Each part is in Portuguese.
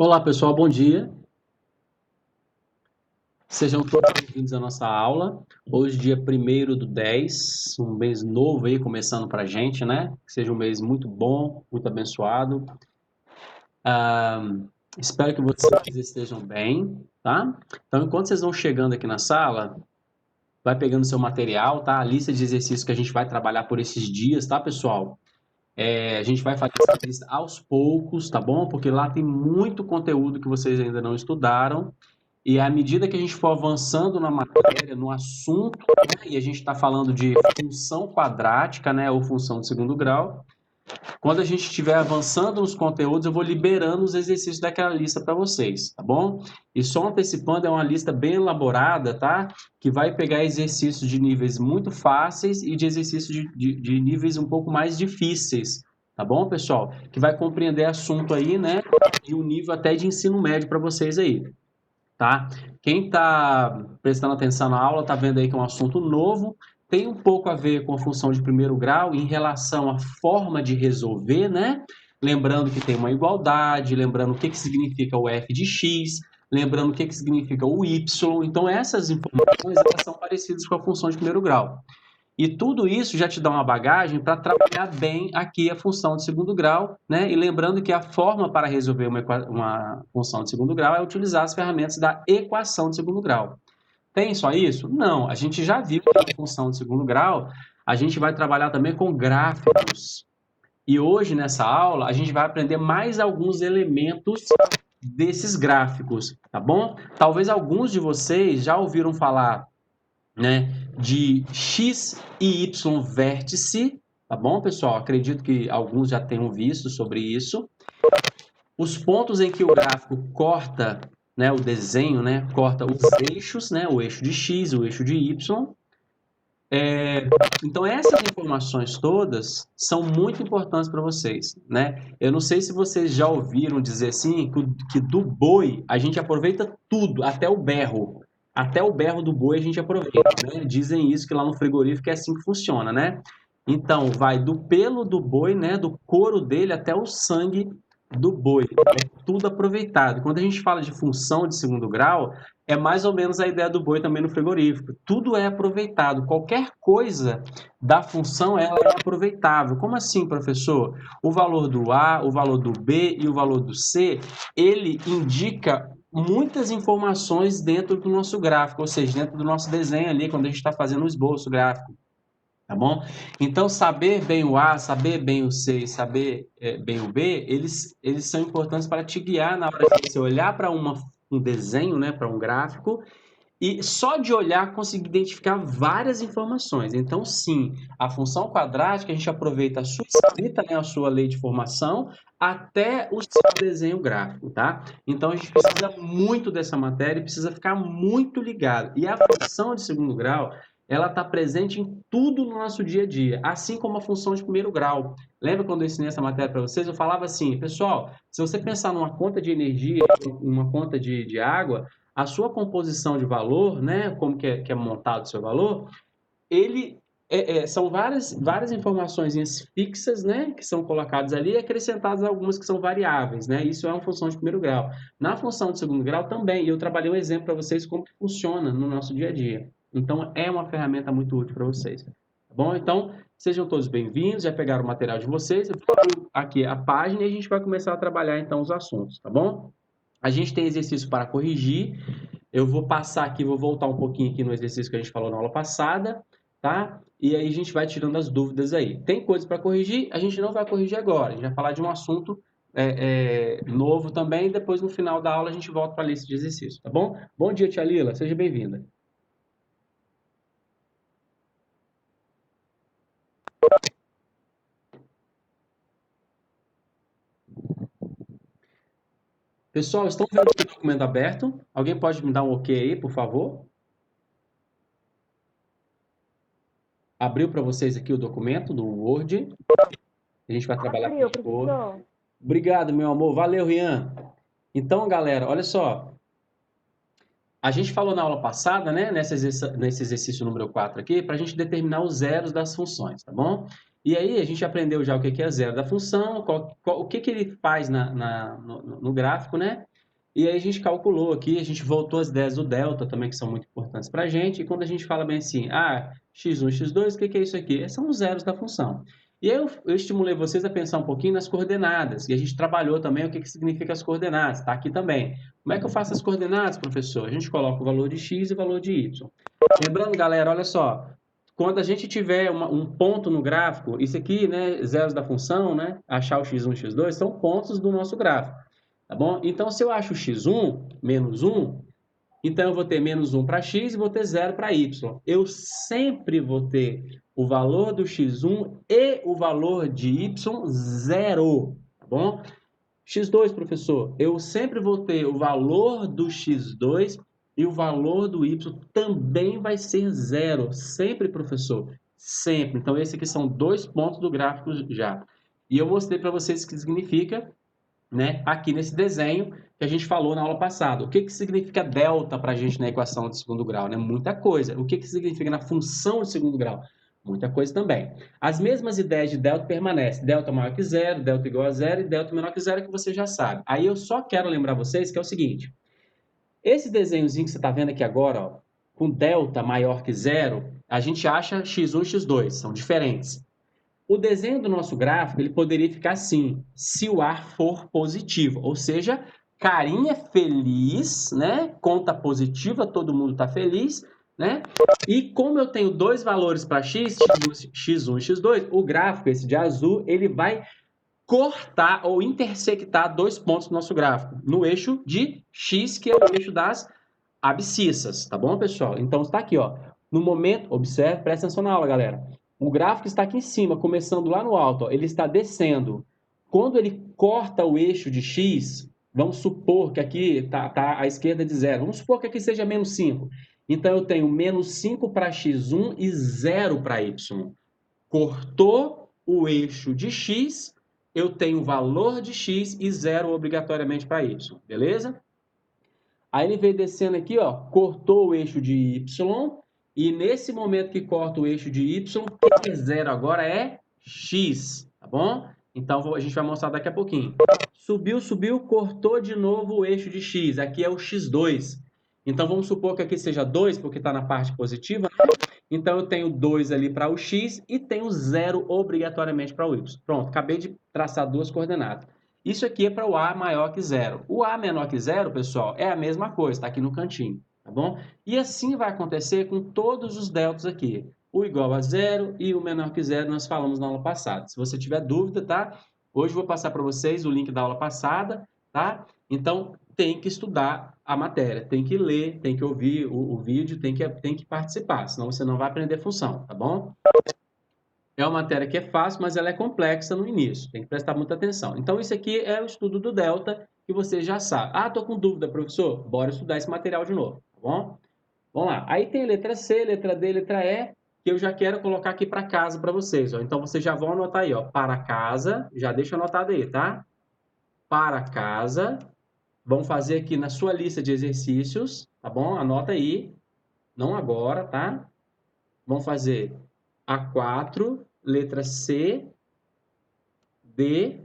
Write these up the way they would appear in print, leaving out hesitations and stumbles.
Olá, pessoal, bom dia. Sejam todos bem-vindos à nossa aula. Hoje, dia 1º do 10, um mês novo aí começando para a gente, né? Que seja um mês muito bom, muito abençoado. Espero que vocês estejam bem, tá? Então, enquanto vocês vão chegando aqui na sala, vai pegando seu material, tá? A lista de exercícios que a gente vai trabalhar por esses dias, tá, pessoal? A gente vai fazer essa lista aos poucos, tá bom? Porque lá tem muito conteúdo que vocês ainda não estudaram. E à medida que a gente for avançando na matéria, no assunto, né, e a gente está falando de função quadrática, né, ou função de segundo grau, quando a gente estiver avançando nos conteúdos, eu vou liberando os exercícios daquela lista para vocês, tá bom? E só antecipando, é uma lista bem elaborada, tá? Que vai pegar exercícios de níveis muito fáceis e de exercícios de níveis um pouco mais difíceis, tá bom, pessoal? Que vai compreender assunto aí, né? E um nível até de ensino médio para vocês aí. Tá? Quem está prestando atenção na aula está vendo aí que é um assunto novo, tem um pouco a ver com a função de primeiro grau em relação à forma de resolver, né? Lembrando que tem uma igualdade, lembrando o que significa o f de x, lembrando o que significa o y. Então, essas informações elas são parecidas com a função de primeiro grau. E tudo isso já te dá uma bagagem para trabalhar bem aqui a função de segundo grau, né? E lembrando que a forma para resolver uma função de segundo grau é utilizar as ferramentas da equação de segundo grau. Tem só isso? Não. A gente já viu que na função de segundo grau a gente vai trabalhar também com gráficos. E hoje, nessa aula, a gente vai aprender mais alguns elementos desses gráficos, tá bom? Talvez alguns de vocês já ouviram falar, né, de x e y vértice, tá bom, pessoal? Acredito que alguns já tenham visto sobre isso. Os pontos em que o gráfico corta, né, o desenho, né, corta os eixos, né, o eixo de x, o eixo de y. Então, essas informações todas são muito importantes para vocês, né? Eu não sei se vocês já ouviram dizer assim, que do boi a gente aproveita tudo, até o berro. Até o berro do boi a gente aproveita, né? Dizem isso que lá no frigorífico é assim que funciona, né? Então, vai do pelo do boi, né? Do couro dele até o sangue do boi. É tudo aproveitado. Quando a gente fala de função de segundo grau, é mais ou menos a ideia do boi também no frigorífico. Tudo é aproveitado. Qualquer coisa da função ela é aproveitável. Como assim, professor? O valor do A, o valor do B e o valor do C, ele indica muitas informações dentro do nosso gráfico, ou seja, dentro do nosso desenho ali, quando a gente está fazendo o esboço gráfico. Tá bom? Então, saber bem o A, saber bem o C e saber bem o B, eles são importantes para te guiar na hora de você olhar para um desenho, né, para um gráfico, e só de olhar conseguir identificar várias informações. Então, sim, a função quadrática, a gente aproveita a sua escrita, né, a sua lei de formação, até o seu desenho gráfico, tá? Então, a gente precisa muito dessa matéria e precisa ficar muito ligado. E a função de segundo grau, ela está presente em tudo no nosso dia a dia, assim como a função de primeiro grau. Lembra quando eu ensinei essa matéria para vocês? Eu falava assim, pessoal, se você pensar numa conta de energia, uma conta de água, a sua composição de valor, né, como que é montado o seu valor, ele são várias informações fixas, né, que são colocadas ali e acrescentadas algumas que são variáveis, né? Isso é uma função de primeiro grau. Na função de segundo grau também, e eu trabalhei um exemplo para vocês como que funciona no nosso dia a dia. Então, é uma ferramenta muito útil para vocês. Tá bom? Então, sejam todos bem-vindos, já pegaram o material de vocês, eu vou abrir aqui a página e a gente vai começar a trabalhar então os assuntos, tá bom? A gente tem exercício para corrigir. Eu vou passar aqui, vou voltar um pouquinho aqui no exercício que a gente falou na aula passada, tá? E aí a gente vai tirando as dúvidas aí. Tem coisas para corrigir? A gente não vai corrigir agora. A gente vai falar de um assunto novo também. Depois, no final da aula, a gente volta para a lista de exercícios, tá bom? Bom dia, tia Lila. Seja bem-vinda. Pessoal, estão vendo o documento aberto? Alguém pode me dar um ok aí, por favor? Abriu para vocês aqui o documento do Word. A gente vai trabalhar com Abriu, o Word. professor. Obrigado, meu amor. Valeu, Rian. Então, galera, olha só. A gente falou na aula passada, né, nesse exercício número 4 aqui, para a gente determinar os zeros das funções, tá bom? E aí a gente aprendeu já o que é zero da função, o que ele faz no gráfico, né? E aí a gente calculou aqui, a gente voltou às ideias do delta também, que são muito importantes para a gente. E quando a gente fala bem assim, x1, x2, o que é isso aqui? São os zeros da função. E aí eu estimulei vocês a pensar um pouquinho nas coordenadas. E a gente trabalhou também o que significa as coordenadas, está aqui também. Como é que eu faço as coordenadas, professor? A gente coloca o valor de x e o valor de y. Lembrando, galera, olha só, quando a gente tiver um ponto no gráfico, isso aqui, né, zeros da função, né, achar o x1 e x2, são pontos do nosso gráfico, tá bom? Então, se eu acho x1 menos 1, então eu vou ter menos 1 para x e vou ter 0 para y. Eu sempre vou ter o valor do x1 e o valor de y zero, tá bom? x2, professor, eu sempre vou ter o valor do x2 e o valor do y também vai ser zero. Sempre, professor. Sempre. Então, esses aqui são 2 pontos do gráfico já. E eu mostrei para vocês o que significa, né, aqui nesse desenho que a gente falou na aula passada. O que significa delta para a gente na equação de segundo grau? Né? Muita coisa. O que significa na função de segundo grau? Muita coisa também. As mesmas ideias de delta permanecem. Delta maior que zero, delta igual a zero e delta menor que zero, que você já sabe. Aí eu só quero lembrar vocês que é o seguinte. Esse desenhozinho que você está vendo aqui agora, ó, com delta maior que zero, a gente acha x1 e x2, são diferentes. O desenho do nosso gráfico ele poderia ficar assim, se o ar for positivo, ou seja, carinha feliz, né? Conta positiva, todo mundo está feliz, né? E como eu tenho dois valores para x, x1 e x2, o gráfico, esse de azul, ele vai cortar ou intersectar 2 pontos no nosso gráfico, no eixo de x, que é o eixo das abscissas, tá bom, pessoal? Então está aqui, ó. No momento, observe, presta atenção na aula, galera. O gráfico está aqui em cima, começando lá no alto, ó, ele está descendo. Quando ele corta o eixo de x, vamos supor que aqui está à esquerda de zero. Vamos supor que aqui seja menos 5. Então eu tenho menos 5 para x1 e 0 para y. Cortou o eixo de x, eu tenho o valor de x e 0 obrigatoriamente para y, beleza? Aí ele veio descendo aqui, ó, cortou o eixo de y, e nesse momento que corta o eixo de y, o que é zero agora é x, tá bom? Então a gente vai mostrar daqui a pouquinho. Subiu, subiu, cortou de novo o eixo de x, aqui é o x2. Então vamos supor que aqui seja 2, porque está na parte positiva, né? Então eu tenho 2 ali para o x e tenho 0 obrigatoriamente para o y. Pronto, acabei de traçar duas coordenadas. Isso aqui é para o A maior que zero. O A menor que zero, pessoal, é a mesma coisa, está aqui no cantinho, tá bom? E assim vai acontecer com todos os deltas aqui. O igual a zero e o menor que zero nós falamos na aula passada. Se você tiver dúvida, tá? Hoje eu vou passar para vocês o link da aula passada, tá? Então, tem que estudar a matéria, tem que ler, tem que ouvir o vídeo, tem que participar, senão você não vai aprender função, tá bom? É uma matéria que é fácil, mas ela é complexa no início. Tem que prestar muita atenção. Então, isso aqui é o estudo do delta, que você já sabe. Estou com dúvida, professor? Bora estudar esse material de novo, tá bom? Vamos lá. Aí tem letra C, letra D, letra E, que eu já quero colocar aqui para casa para vocês. Ó. Então, vocês já vão anotar aí, ó. Para casa, já deixa anotado aí, tá? Para casa. Vão fazer aqui na sua lista de exercícios, tá bom? Anota aí. Não agora, tá? Vão fazer A4, letra C, D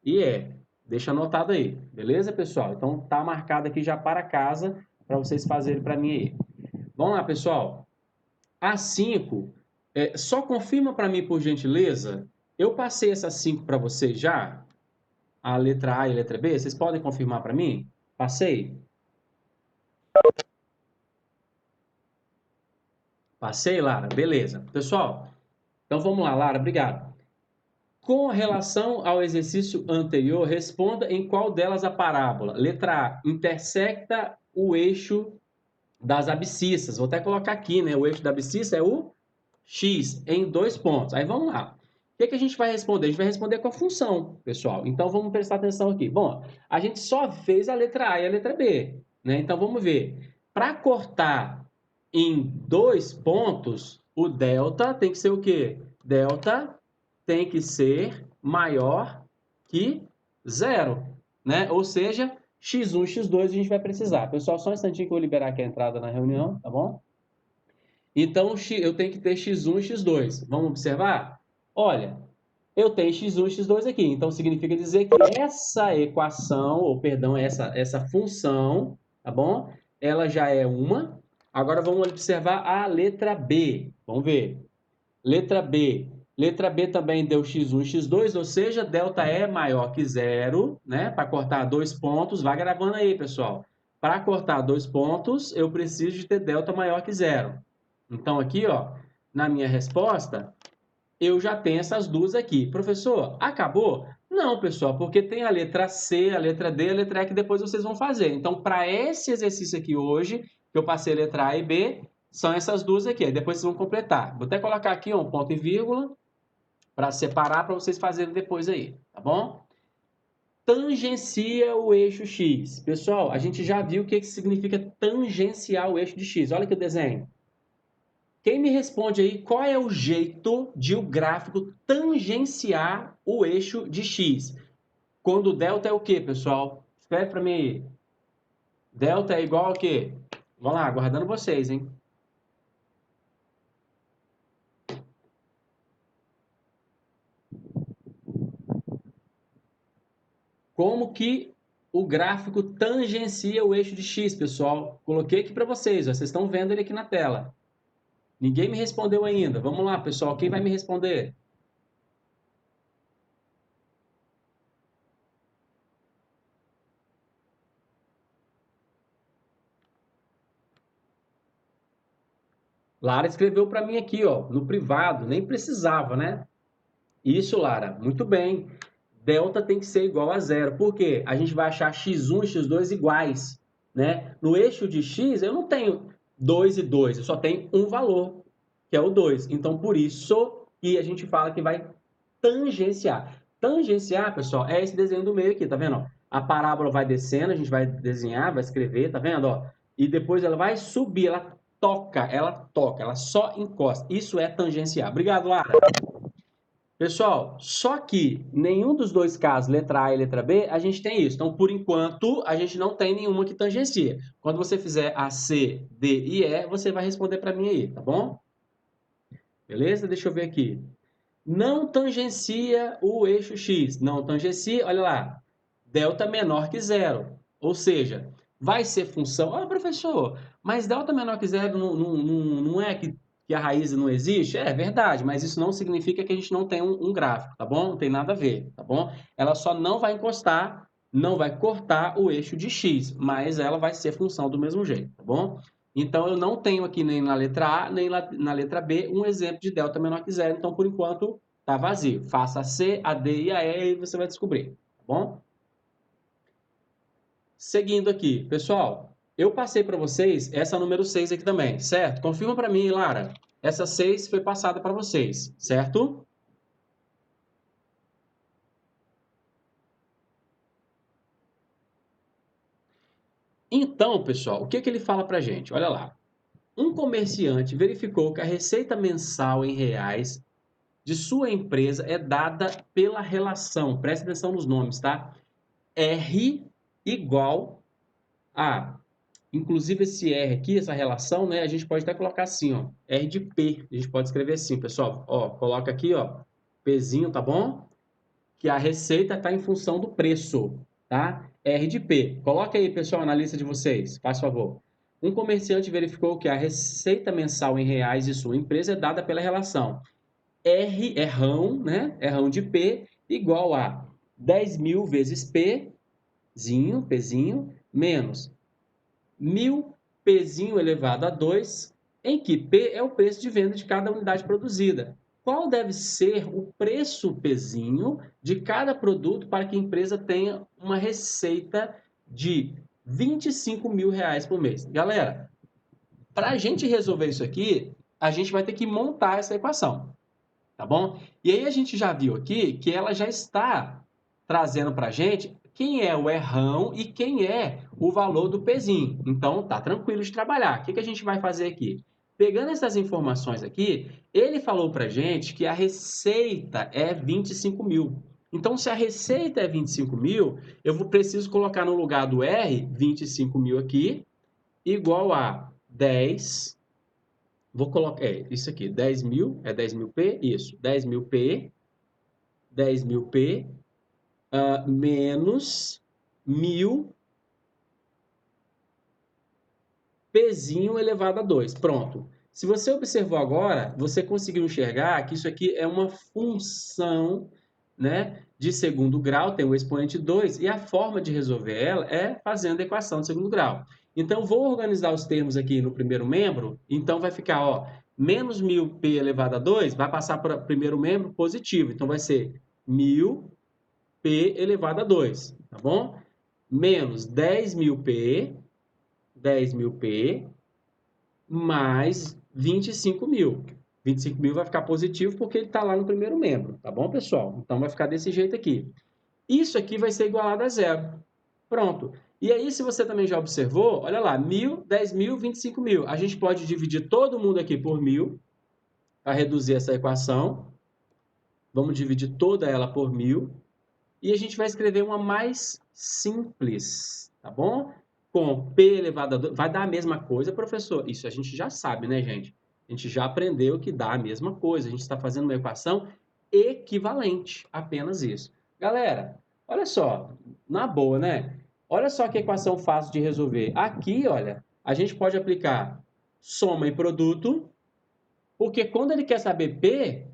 e E. Deixa anotado aí, beleza, pessoal? Então tá marcado aqui já para casa para vocês fazerem para mim aí. Vamos lá, pessoal. A5, só confirma para mim, por gentileza. Eu passei essas 5 para vocês já? A letra A e a letra B? Vocês podem confirmar para mim? Passei? Passei, Lara? Beleza. Pessoal, então vamos lá, Lara, obrigado. Com relação ao exercício anterior, responda em qual delas a parábola. Letra A, intersecta o eixo das abscissas. Vou até colocar aqui, né? O eixo da abscissa é o x em 2 pontos. Aí vamos lá. O que a gente vai responder? A gente vai responder com a função, pessoal. Então vamos prestar atenção aqui. Bom, a gente só fez a letra A e a letra B, né? Então vamos ver. Para cortar em 2 pontos, o delta tem que ser o quê? Delta tem que ser maior que zero, né? Ou seja, x1, x2 a gente vai precisar. Pessoal, só um instantinho que eu vou liberar aqui a entrada na reunião, tá bom? Então, eu tenho que ter x1 e x2. Vamos observar? Olha, eu tenho x1 e x2 aqui, então significa dizer que essa equação, ou perdão, essa função, tá bom? Ela já é uma. Agora vamos observar a letra B. Vamos ver. Letra B. Letra B também deu x1 e x2, ou seja, delta é maior que zero, né? Para cortar 2 pontos, vai gravando aí, pessoal. Para cortar 2 pontos, eu preciso de ter delta maior que zero. Então aqui, ó, na minha resposta, eu já tenho essas duas aqui. Professor, acabou? Não, pessoal, porque tem a letra C, a letra D, a letra E que depois vocês vão fazer. Então, para esse exercício aqui hoje, que eu passei a letra A e B, são essas duas aqui. Aí depois vocês vão completar. Vou até colocar aqui ó, um ponto e vírgula para separar para vocês fazerem depois aí, tá bom? Tangencia o eixo X. Pessoal, a gente já viu o que significa tangenciar o eixo de X. Olha aqui o desenho. Quem me responde aí qual é o jeito de o gráfico tangenciar o eixo de x? Quando o delta é o quê, pessoal? Escreve para mim aí. Delta é igual a quê? Vamos lá, aguardando vocês, hein? Como que o gráfico tangencia o eixo de x, pessoal? Coloquei aqui para vocês, ó, vocês estão vendo ele aqui na tela. Ninguém me respondeu ainda. Vamos lá, pessoal, quem vai me responder? Lara escreveu para mim aqui, ó, no privado, nem precisava, né? Isso, Lara, muito bem. Delta tem que ser igual a zero. Por quê? A gente vai achar x1 e x2 iguais, né? No eixo de x, eu não tenho 2 e 2, eu só tenho um valor, que é o 2. Então, por isso que a gente fala que vai tangenciar. Tangenciar, pessoal, é esse desenho do meio aqui, tá vendo? A parábola vai descendo, a gente vai desenhar, vai escrever, tá vendo? Ó? E depois ela vai subir, ela toca, ela só encosta. Isso é tangenciar. Obrigado, Lara. Pessoal, só que nenhum dos dois casos, letra A e letra B, a gente tem isso. Então, por enquanto, a gente não tem nenhuma que tangencia. Quando você fizer a C, D e E, você vai responder para mim aí, tá bom? Beleza? Deixa eu ver aqui. Não tangencia o eixo X. Não tangencia, olha lá, delta menor que zero. Ou seja, vai ser função. Olha, professor, mas delta menor que zero não é que a raiz não existe? É verdade, mas isso não significa que a gente não tem um gráfico, tá bom? Não tem nada a ver, tá bom? Ela só não vai encostar, não vai cortar o eixo de X, mas ela vai ser função do mesmo jeito, tá bom? Então, eu não tenho aqui nem na letra A, nem na letra B um exemplo de delta menor que zero. Então, por enquanto, está vazio. Faça a C, a D e a E e você vai descobrir, tá bom? Seguindo aqui, pessoal, eu passei para vocês essa número 6 aqui também, certo? Confirma para mim, Lara. Essa 6 foi passada para vocês, certo? Então, pessoal, o que que ele fala para a gente? Olha lá. Um comerciante verificou que a receita mensal em reais de sua empresa é dada pela relação, preste atenção nos nomes, tá? R igual a, inclusive esse R aqui, essa relação, né, a gente pode até colocar assim, ó, R de P, a gente pode escrever assim, pessoal, ó, coloca aqui, ó, Pzinho, tá bom? Que a receita está em função do preço, tá? R de P. Coloca aí, pessoal, na lista de vocês, faz favor. Um comerciante verificou que a receita mensal em reais de sua empresa é dada pela relação R é rão, né? É rão de P, igual a 10.000 vezes Pzinho, menos 1.000 Pzinho elevado a 2, em que P é o preço de venda de cada unidade produzida. Qual deve ser o preço Pzinho de cada produto para que a empresa tenha uma receita de R$ 25.000 por mês? Galera, para a gente resolver isso aqui, a gente vai ter que montar essa equação. Tá bom? E aí a gente já viu aqui que ela já está trazendo para a gente quem é o errão e quem é o valor do pezinho. Então tá tranquilo de trabalhar. O que que a gente vai fazer aqui? Pegando essas informações aqui, ele falou para a gente que a receita é 25.000. Então, se a receita é 25.000, preciso colocar no lugar do R 25.000 aqui, igual a 10 Vou colocar, isso aqui, 10.000, é 10.000 P? Isso, 10.000 P, 10.000 P, menos 1.000 Pzinho elevado a 2. Pronto. Se você observou agora, você conseguiu enxergar que isso aqui é uma função, né, de segundo grau, tem o expoente 2, e a forma de resolver ela é fazendo a equação de segundo grau. Então, vou organizar os termos aqui no primeiro membro, então vai ficar, ó, menos 1.000 P elevado a 2 vai passar para o primeiro membro positivo, então vai ser 1.000 P elevado a 2, tá bom? Menos 10.000 P, 10.000 P, mais 25.000. 25.000 vai ficar positivo porque ele está lá no primeiro membro, tá bom, pessoal? Então vai ficar desse jeito aqui. Isso aqui vai ser igualado a zero. Pronto. E aí, se você também já observou, olha lá, 1.000, 10.000, 25.000. A gente pode dividir todo mundo aqui por 1.000 para reduzir essa equação. Vamos dividir toda ela por 1.000. E a gente vai escrever uma mais simples, tá bom? Com P elevado a 2, vai dar a mesma coisa, professor? Isso a gente já sabe, né, gente? A gente já aprendeu que dá a mesma coisa. A gente está fazendo uma equação equivalente, apenas isso. Galera, olha só, na boa, né? Olha só que equação fácil de resolver. Aqui, olha, a gente pode aplicar soma e produto, porque quando ele quer saber P,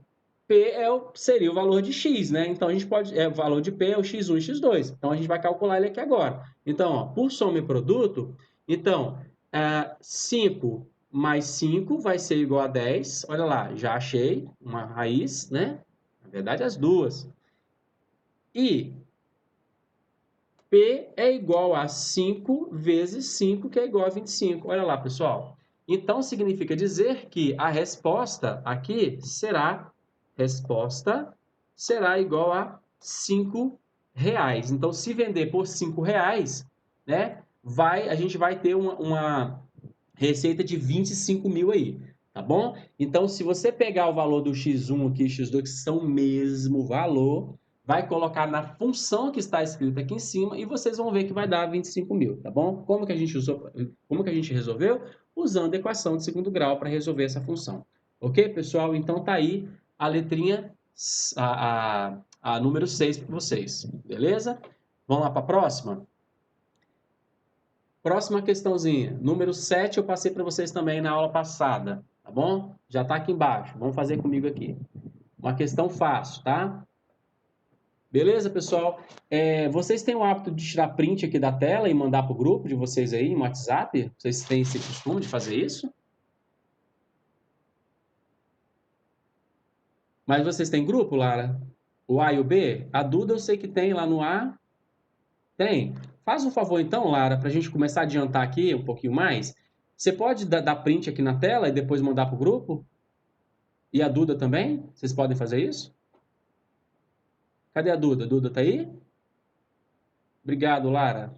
seria o valor de x, né? Então a gente pode, o valor de P é o x1 e x2. Então a gente vai calcular ele aqui agora. Então, ó, por soma e produto, então 5 mais 5 vai ser igual a 10. Olha lá, já achei uma raiz, né? Na verdade, as duas. E P é igual a 5 vezes 5, que é igual a 25. Olha lá, pessoal. Então, significa dizer que a resposta aqui será igual a 5 reais. Então, se vender por 5 reais, né, a gente vai ter uma receita de 25.000 aí, tá bom? Então, se você pegar o valor do x1 aqui e x2, que são o mesmo valor, vai colocar na função que está escrita aqui em cima e vocês vão ver que vai dar 25.000, tá bom? Como que a gente resolveu? Usando a equação de segundo grau para resolver essa função. Ok, pessoal? Então tá aí a letrinha, a número 6 para vocês, beleza? Vamos lá para a próxima? Próxima questãozinha. Número 7 eu passei para vocês também na aula passada, tá bom? Já está aqui embaixo. Vamos fazer comigo aqui. Uma questão fácil, tá? Beleza, pessoal? Vocês têm o hábito de tirar print aqui da tela e mandar para o grupo de vocês aí, no WhatsApp? Vocês têm esse costume de fazer isso? Mas vocês têm grupo, Lara? O A e o B? A Duda eu sei que tem lá no A. Tem. Faz um favor então, Lara, para a gente começar a adiantar aqui um pouquinho mais. Você pode dar print aqui na tela e depois mandar para o grupo? E a Duda também? Vocês podem fazer isso? Cadê a Duda? Duda tá aí? Obrigado, Lara.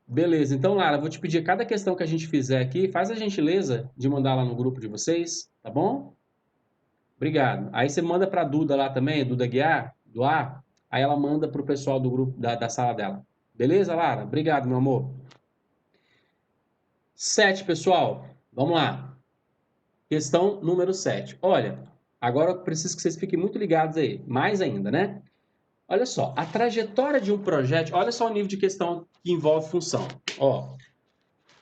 Beleza, então, Lara, vou te pedir cada questão que a gente fizer aqui, faz a gentileza de mandar lá no grupo de vocês, tá bom? Obrigado. Aí você manda para a Duda lá também, Duda Guiar, do A, aí ela manda para o pessoal do grupo da sala dela. Beleza, Lara? Obrigado, meu amor. 7, pessoal. Vamos lá. Questão número 7. Olha, agora eu preciso que vocês fiquem muito ligados aí, mais ainda, né? Olha só, a trajetória de um projétil, olha só o nível de questão que envolve função. Ó,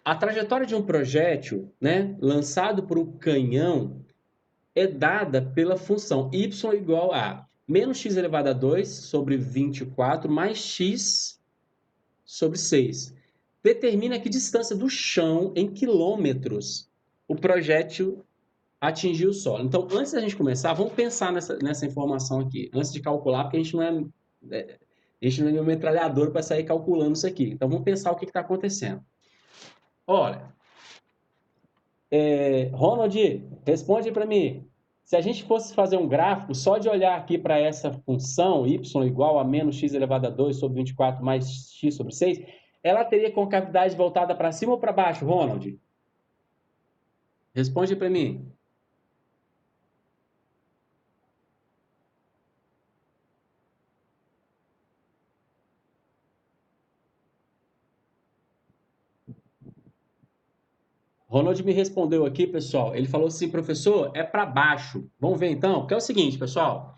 a trajetória de um projétil, né, lançado por um canhão, é dada pela função y igual a menos x elevado a 2 sobre 24 mais x sobre 6. Determina que distância do chão em quilômetros o projétil atingiu o solo. Então, antes da gente começar, vamos pensar nessa informação aqui, antes de calcular, porque a gente não é nenhum metralhador para sair calculando isso aqui. Então, vamos pensar o que está acontecendo. Olha, Ronald, responde para mim. Se a gente fosse fazer um gráfico, só de olhar aqui para essa função y igual a menos x elevado a 2 sobre 24 mais x sobre 6, ela teria concavidade voltada para cima ou para baixo, Ronald? Responde para mim. Ronald me respondeu aqui, pessoal. Ele falou assim, professor, é para baixo. Vamos ver então? Porque é o seguinte, pessoal.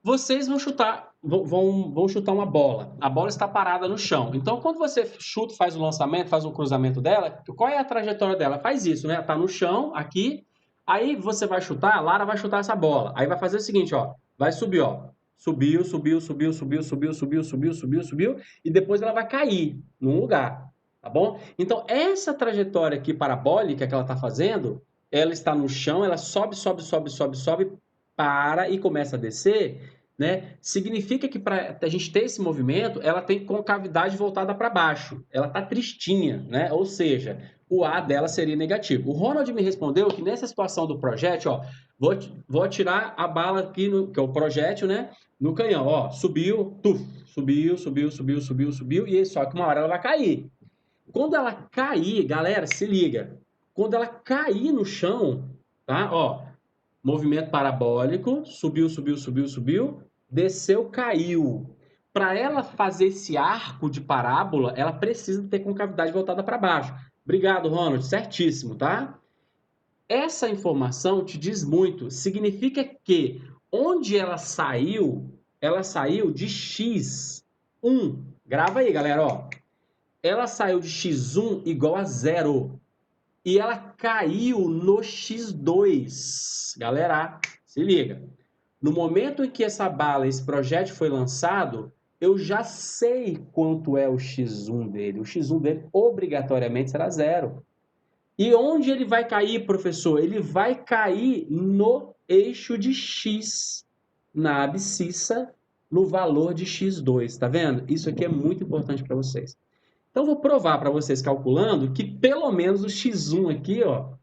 Vocês vão chutar, vão chutar uma bola. A bola está parada no chão. Então, quando você chuta, faz o lançamento, faz o cruzamento dela, qual é a trajetória dela? Faz isso, né? Tá no chão, aqui. Aí você vai chutar, a Lara vai chutar essa bola. Aí vai fazer o seguinte, ó. Vai subir, ó. Subiu, subiu, subiu, subiu, subiu, subiu, subiu, subiu, subiu. E depois ela vai cair num lugar. Tá bom? Então, essa trajetória aqui parabólica que ela está fazendo, ela está no chão, ela sobe, sobe, sobe, sobe, sobe, para e começa a descer, né? Significa que para a gente ter esse movimento, ela tem concavidade voltada para baixo. Ela está tristinha, né? Ou seja, o A dela seria negativo. O Ronald me respondeu que nessa situação do projétil, ó, vou atirar a bala aqui, que é o projétil, né? No canhão, ó, subiu, tuf, subiu, subiu, subiu, subiu, subiu, e só que uma hora ela vai cair. Quando ela cair, galera, se liga. Quando ela cair no chão, tá? Ó, movimento parabólico, subiu, subiu, subiu, subiu, desceu, caiu. Para ela fazer esse arco de parábola, ela precisa ter concavidade voltada para baixo. Obrigado, Ronald, certíssimo, tá? Essa informação te diz muito. Significa que onde ela saiu de x1. Grava aí, galera, ó. Ela saiu de x1 igual a zero e ela caiu no X2. Galera, se liga. No momento em que essa bala, esse projétil foi lançado, eu já sei quanto é o X1 dele. O X1 dele obrigatoriamente será zero. E onde ele vai cair, professor? Ele vai cair no eixo de X, na abscissa, no valor de X2. Tá vendo? Isso aqui é muito importante para vocês. Então, vou provar para vocês calculando que pelo menos o x1 aqui, ó,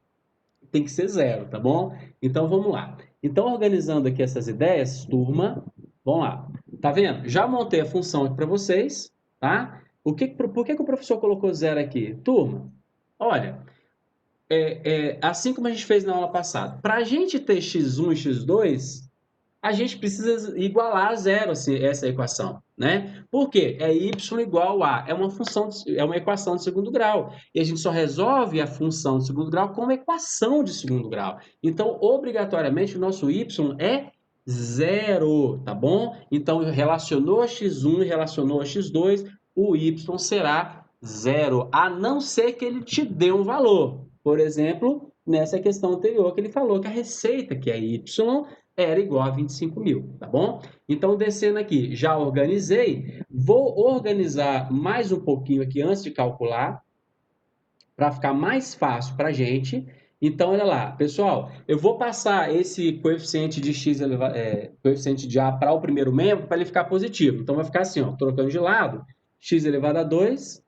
tem que ser zero, tá bom? Então, vamos lá. Então, organizando aqui essas ideias, turma, vamos lá. Tá vendo? Já montei a função aqui para vocês, tá? Por que o professor colocou zero aqui? Turma, olha, assim como a gente fez na aula passada, para a gente ter x1 e x2, a gente precisa igualar a zero essa equação, né? Por quê? É y igual a, é uma equação de segundo grau. E a gente só resolve a função de segundo grau com uma equação de segundo grau. Então, obrigatoriamente, o nosso y é zero, tá bom? Então, relacionou a x1 e relacionou a x2, o y será zero, a não ser que ele te dê um valor. Por exemplo, nessa questão anterior que ele falou que a receita, que é y, era igual a 25 mil, tá bom? Então, descendo aqui, já organizei. Vou organizar mais um pouquinho aqui antes de calcular, para ficar mais fácil para a gente. Então, olha lá, pessoal, eu vou passar esse coeficiente de x coeficiente de a para o primeiro membro para ele ficar positivo. Então, vai ficar assim, ó, trocando de lado, x elevado a 2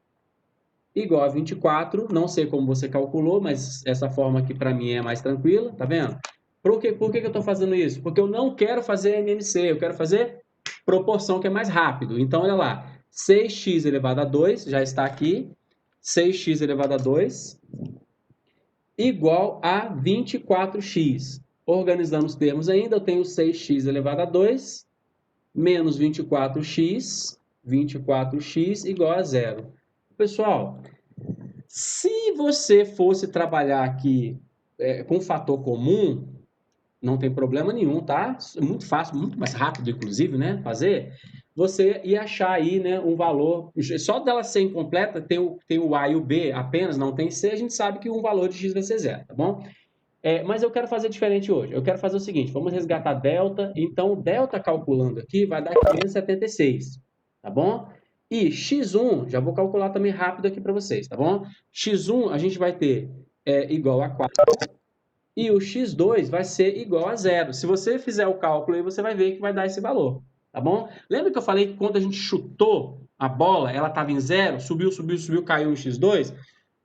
igual a 24. Não sei como você calculou, mas essa forma aqui para mim é mais tranquila, tá vendo? Por que eu estou fazendo isso? Porque eu não quero fazer MMC, eu quero fazer proporção que é mais rápido. Então, olha lá, 6x elevado a 2, já está aqui, 6x elevado a 2 igual a 24x. Organizando os termos ainda, eu tenho 6x elevado a 2 menos 24x, 24x igual a zero. Pessoal, se você fosse trabalhar aqui com fator comum, não tem problema nenhum, tá? É muito fácil, muito mais rápido, inclusive, né? Fazer. Você ia achar aí, né, um valor. Só dela ser incompleta, tem o A e o B apenas, não tem C, a gente sabe que um valor de X vai ser zero, tá bom? Mas eu quero fazer diferente hoje. Eu quero fazer o seguinte: vamos resgatar delta. Então, delta calculando aqui vai dar 576, tá bom? E x1, já vou calcular também rápido aqui para vocês, tá bom? x1 a gente vai ter igual a 4 e o x2 vai ser igual a zero. Se você fizer o cálculo aí, você vai ver que vai dar esse valor, tá bom? Lembra que eu falei que quando a gente chutou a bola, ela estava em zero, subiu, subiu, subiu, caiu no x2?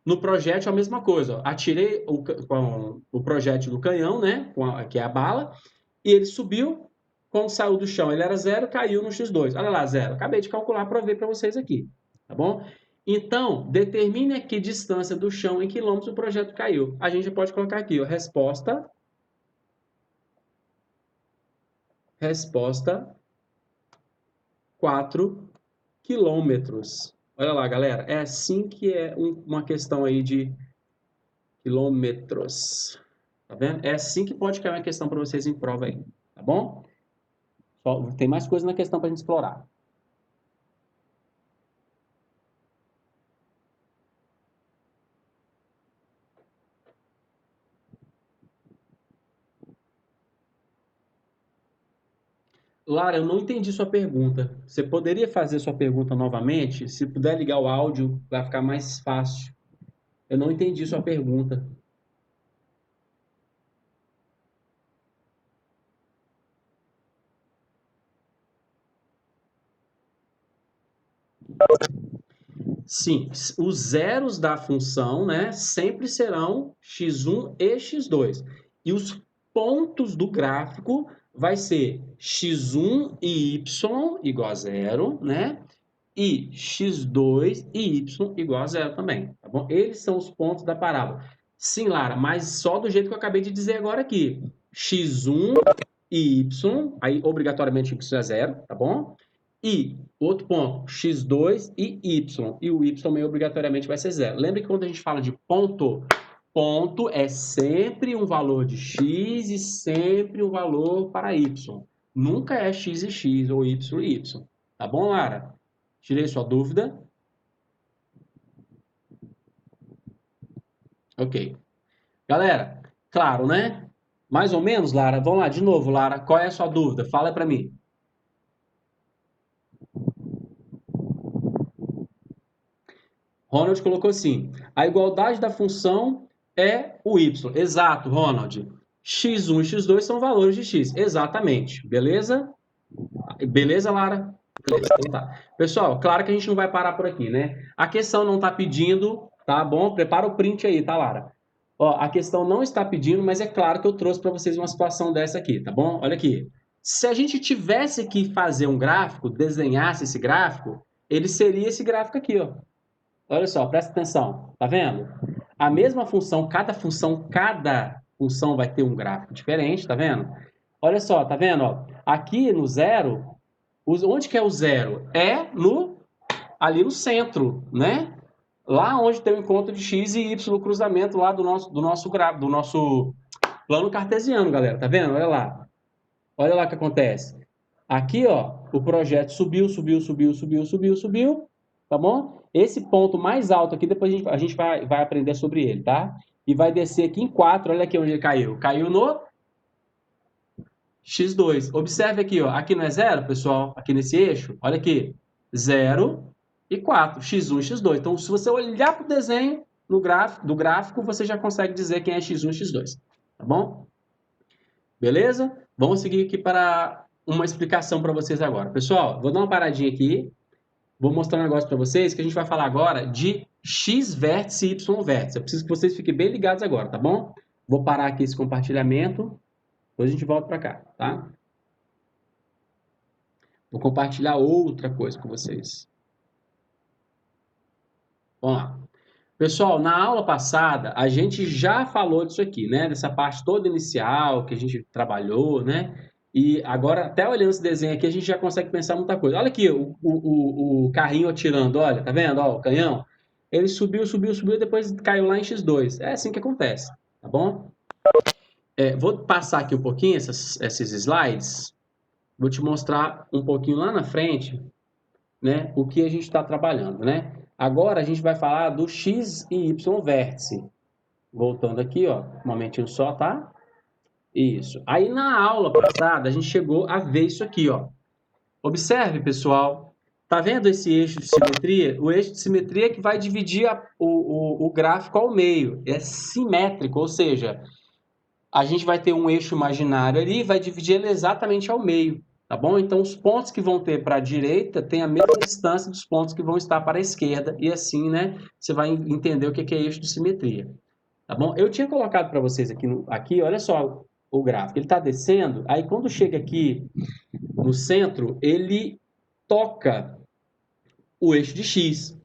No projétil a mesma coisa. Ó. Atirei o projétil do canhão, né? Que é a bala, e ele subiu. Quando saiu do chão, ele era zero, caiu no x2. Olha lá, zero. Acabei de calcular para ver para vocês aqui, tá bom? Então, determine aqui a distância do chão em quilômetros o projeto caiu. A gente pode colocar aqui, ó, resposta 4 quilômetros. Olha lá, galera, é assim que é uma questão aí quilômetros. Tá vendo? É assim que pode cair uma questão para vocês em prova aí, tá bom? Só, tem mais coisa na questão para a gente explorar. Lara, eu não entendi sua pergunta. Você poderia fazer sua pergunta novamente? Se puder ligar o áudio, vai ficar mais fácil. Eu não entendi sua pergunta. Sim, os zeros da função, né, sempre serão x1 e x2. E os pontos do gráfico vai ser x1 e y igual a zero, né? E x2 e y igual a zero também, tá bom? Eles são os pontos da parábola. Sim, Lara, mas só do jeito que eu acabei de dizer agora aqui. x1 e y, aí obrigatoriamente y é zero, tá bom? E outro ponto, x2 e y. E o y também obrigatoriamente vai ser zero. Lembra que quando a gente fala de ponto, ponto é sempre um valor de x e sempre um valor para y. Nunca é x e x ou y e y. Tá bom, Lara? Tirei sua dúvida? Ok. Galera, claro, né? Mais ou menos, Lara? Vamos lá, de novo, Lara. Qual é a sua dúvida? Fala para mim. Ronald colocou assim: a igualdade da função é o y. Exato, Ronald. x1 e x2 são valores de x. Exatamente. Beleza? Beleza, Lara? Beleza, então tá. Pessoal, claro que a gente não vai parar por aqui, né? A questão não está pedindo, tá bom? Prepara o print aí, tá, Lara? Ó, a questão não está pedindo, mas é claro que eu trouxe para vocês uma situação dessa aqui, tá bom? Olha aqui. Se a gente tivesse que fazer um gráfico, desenhasse esse gráfico, ele seria esse gráfico aqui, ó. Olha só, presta atenção. Tá vendo? A mesma função, cada função vai ter um gráfico diferente, tá vendo? Olha só, tá vendo? Ó? Aqui no zero, onde que é o zero? É ali no centro, né? Lá onde tem o encontro de x e y, o cruzamento lá do nosso gráfico, do nosso plano cartesiano, galera. Tá vendo? Olha lá. Olha lá o que acontece. Aqui, ó, o projeto subiu, subiu, subiu, subiu, subiu, subiu, tá bom? Esse ponto mais alto aqui, depois a gente vai aprender sobre ele, tá? E vai descer aqui em 4, olha aqui onde ele caiu. Caiu no x2. Observe aqui, ó, aqui não é zero, pessoal? Aqui nesse eixo, olha aqui, 0 e 4, x1 e x2. Então, se você olhar para o desenho do gráfico, você já consegue dizer quem é x1 e x2, tá bom? Beleza? Vamos seguir aqui para uma explicação para vocês agora. Pessoal, vou dar uma paradinha aqui. Vou mostrar um negócio para vocês que a gente vai falar agora de x vértice e y vértice. Eu preciso que vocês fiquem bem ligados agora, tá bom? Vou parar aqui esse compartilhamento. Depois a gente volta para cá, tá? Vou compartilhar outra coisa com vocês. Vamos lá. Pessoal, na aula passada, a gente já falou disso aqui, né? Dessa parte toda inicial que a gente trabalhou, né? E agora, até olhando esse desenho aqui, a gente já consegue pensar muita coisa. Olha aqui o carrinho atirando, olha, tá vendo? Ó, o canhão. Ele subiu, subiu, subiu e depois caiu lá em x2. É assim que acontece, tá bom? Vou passar aqui um pouquinho esses slides. Vou te mostrar um pouquinho lá na frente, né, o que a gente está trabalhando, né? Agora a gente vai falar do x e y vértice. Voltando aqui, ó, um momentinho só, tá? Isso. Aí na aula passada a gente chegou a ver isso aqui, ó. Observe, pessoal. Tá vendo esse eixo de simetria? O eixo de simetria é que vai dividir o gráfico ao meio. É simétrico, ou seja, a gente vai ter um eixo imaginário ali e vai dividir ele exatamente ao meio, tá bom? Então, os pontos que vão ter para a direita têm a mesma distância dos pontos que vão estar para a esquerda, e assim, né, você vai entender o que é eixo de simetria, tá bom? Eu tinha colocado para vocês aqui, olha só o gráfico, ele está descendo, aí quando chega aqui no centro, ele toca o eixo de x.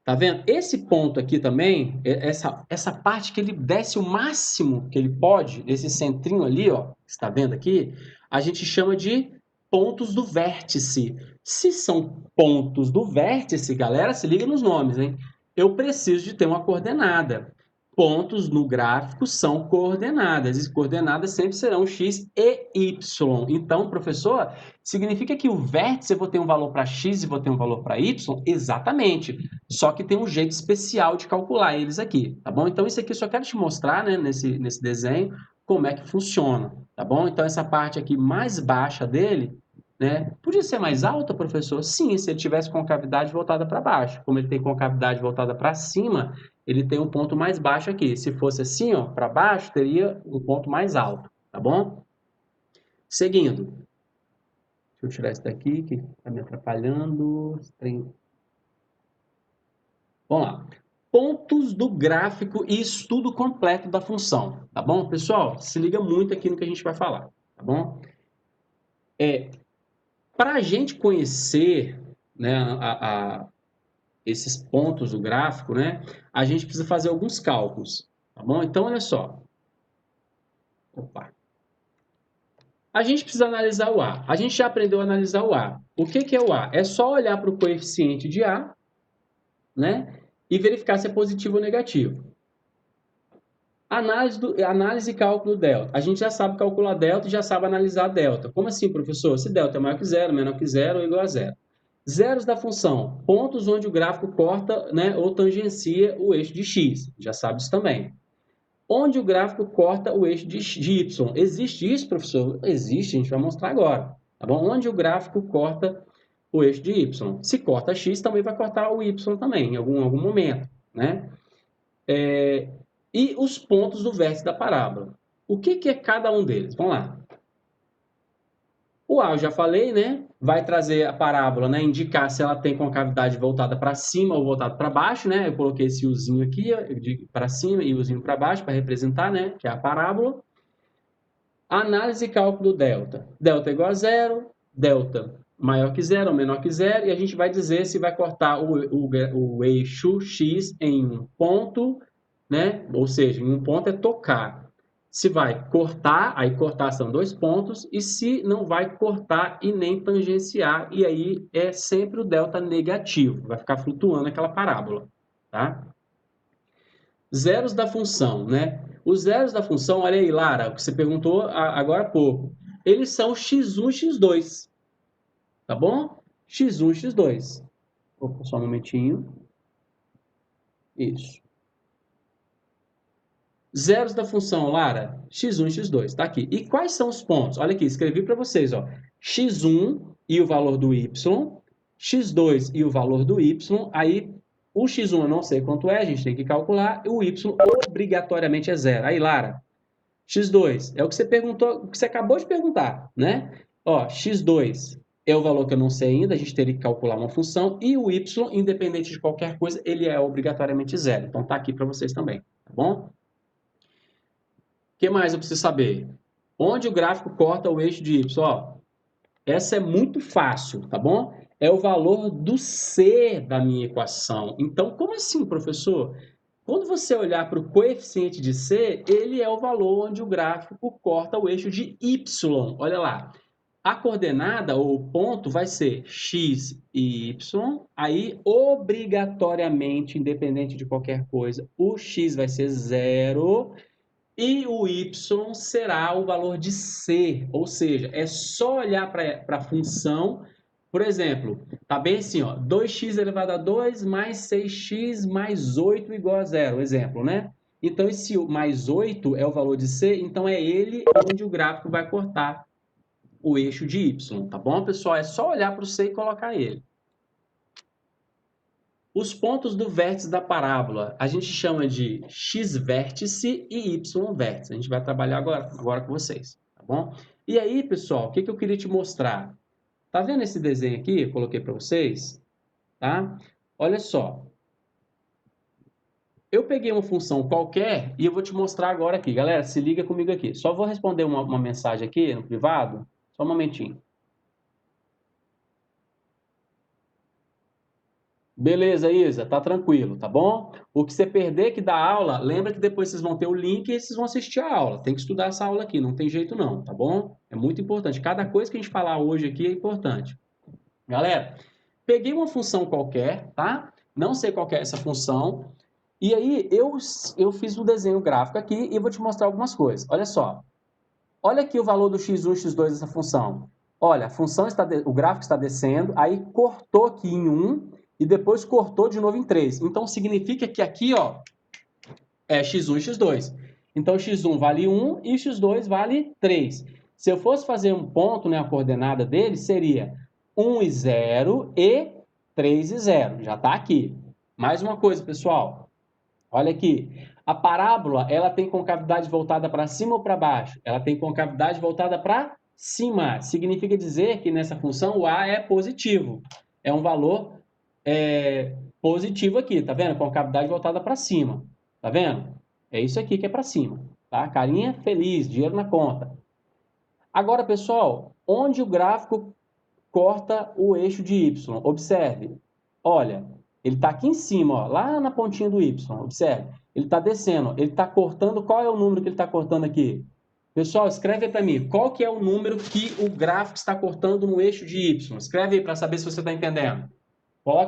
Tá vendo? Esse ponto aqui também, essa parte que ele desce o máximo que ele pode, esse centrinho ali, ó, que está vendo aqui, a gente chama de pontos do vértice. Se são pontos do vértice, galera, se liga nos nomes, hein? Eu preciso de ter uma coordenada. pontos no gráfico são coordenadas, e coordenadas sempre serão x e y. Então, professor, significa que o vértice eu vou ter um valor para x e vou ter um valor para y? Exatamente. Só que tem um jeito especial de calcular eles aqui, tá bom? Então, isso aqui eu só quero te mostrar, né, nesse desenho, como é que funciona, tá bom? Então, essa parte aqui mais baixa dele, né, podia ser mais alta, professor? Sim, se ele tivesse concavidade voltada para baixo. Como ele tem concavidade voltada para cima, ele tem um ponto mais baixo aqui. Se fosse assim, ó, para baixo, teria um ponto mais alto, tá bom? Seguindo. Deixa eu tirar isso daqui, que está me atrapalhando. Vamos lá. Pontos do gráfico e estudo completo da função, tá bom? Pessoal, se liga muito aqui no que a gente vai falar, tá bom? Para a gente conhecer, né, esses pontos do gráfico, né, a gente precisa fazer alguns cálculos, tá bom? Então, olha só. Opa. A gente precisa analisar o A. A gente já aprendeu a analisar o A. O que é o A? É só olhar para o coeficiente de A, né, e verificar se é positivo ou negativo. Análise e cálculo delta. A gente já sabe calcular delta e já sabe analisar delta. Como assim, professor? Se delta é maior que zero, menor que zero ou igual a zero. Zeros da função. Pontos onde o gráfico corta, né, ou tangencia o eixo de x. Já sabe isso também. Onde o gráfico corta o eixo de y. Existe isso, professor? Existe, a gente vai mostrar agora. Tá bom? Onde o gráfico corta o eixo de y. Se corta x, também vai cortar o y também, em algum momento, né? E os pontos do vértice da parábola. O que é cada um deles? Vamos lá. O A eu já falei, né? Vai trazer a parábola, né? Indicar se ela tem concavidade voltada para cima ou voltada para baixo, né? Eu coloquei esse Uzinho aqui para cima e Uzinho para baixo para representar, né? Que é a parábola. Análise e cálculo delta. Delta é igual a zero, delta maior que zero ou menor que zero, e a gente vai dizer se vai cortar o eixo x em um ponto, né? Ou seja, em um ponto é tocar. Se vai cortar, aí cortar são dois pontos, e se não vai cortar e nem tangenciar, e aí é sempre o delta negativo, vai ficar flutuando aquela parábola, tá? Zeros da função, né? Os zeros da função, olha aí, Lara, o que você perguntou agora há pouco, eles são x1, x2, tá bom? x1, x2. Opa, só um momentinho. Isso. Zeros da função, Lara, x1 e x2, tá aqui. E quais são os pontos? Olha aqui, escrevi para vocês, ó. x1 e o valor do y, x2 e o valor do y, aí o x1 eu não sei quanto é, a gente tem que calcular, e o y obrigatoriamente é zero. Aí, Lara, x2 é o que você perguntou, o que você acabou de perguntar, né? Ó, x2 é o valor que eu não sei ainda, a gente teria que calcular uma função, e o y, independente de qualquer coisa, ele é obrigatoriamente zero. Então tá aqui para vocês também, tá bom? O que mais eu preciso saber? Onde o gráfico corta o eixo de y? Ó, essa é muito fácil, tá bom? É o valor do C da minha equação. Então, como assim, professor? Quando você olhar para o coeficiente de C, ele é o valor onde o gráfico corta o eixo de y. Olha lá. A coordenada ou o ponto vai ser x e y. Aí, obrigatoriamente, independente de qualquer coisa, o x vai ser zero. E o y será o valor de c, ou seja, é só olhar para a função, por exemplo, tá bem assim, ó, 2x elevado a 2 mais 6x mais 8 igual a zero, exemplo, né? Então, esse mais 8 é o valor de c, então é ele onde o gráfico vai cortar o eixo de y, tá bom, pessoal? É só olhar para o c e colocar ele. Os pontos do vértice da parábola a gente chama de x-vértice e y-vértice. A gente vai trabalhar agora com vocês, tá bom? E aí, pessoal, o que eu queria te mostrar? Tá vendo esse desenho aqui? Eu coloquei para vocês, tá? Olha só. Eu peguei uma função qualquer e eu vou te mostrar agora aqui. Galera, se liga comigo aqui. Só vou responder uma mensagem aqui no privado. Só um momentinho. Beleza, Isa, tá tranquilo, tá bom? O que você perder que da aula, lembra que depois vocês vão ter o link e vocês vão assistir a aula. Tem que estudar essa aula aqui, não tem jeito não, tá bom? É muito importante. Cada coisa que a gente falar hoje aqui é importante. Galera, peguei uma função qualquer, tá? Não sei qual que é essa função. E aí eu fiz um desenho gráfico aqui e vou te mostrar algumas coisas. Olha só. Olha aqui o valor do x1 e x2 dessa função. Olha, a função o gráfico está descendo, aí cortou aqui em 1 e depois cortou de novo em 3. Então significa que aqui, ó, é x1 e x2. Então x1 vale 1 e x2 vale 3. Se eu fosse fazer um ponto, né, a coordenada dele seria 1 e 0 e 3 e 0. Já está aqui. Mais uma coisa, pessoal. Olha aqui. A parábola, ela tem concavidade voltada para cima ou para baixo? Ela tem concavidade voltada para cima. Significa dizer que nessa função o a é positivo. É um valor positivo aqui, tá vendo? Concavidade voltada para cima. Tá vendo? É isso aqui que é para cima, tá? Carinha feliz, dinheiro na conta. Agora, pessoal, onde o gráfico corta o eixo de y? Observe. Olha, ele está aqui em cima, ó, lá na pontinha do y. Observe. Ele está descendo. Ele está cortando. Qual é o número que ele está cortando aqui? Pessoal, escreve aí para mim. Qual que é o número que o gráfico está cortando no eixo de y? Escreve aí para saber se você está entendendo.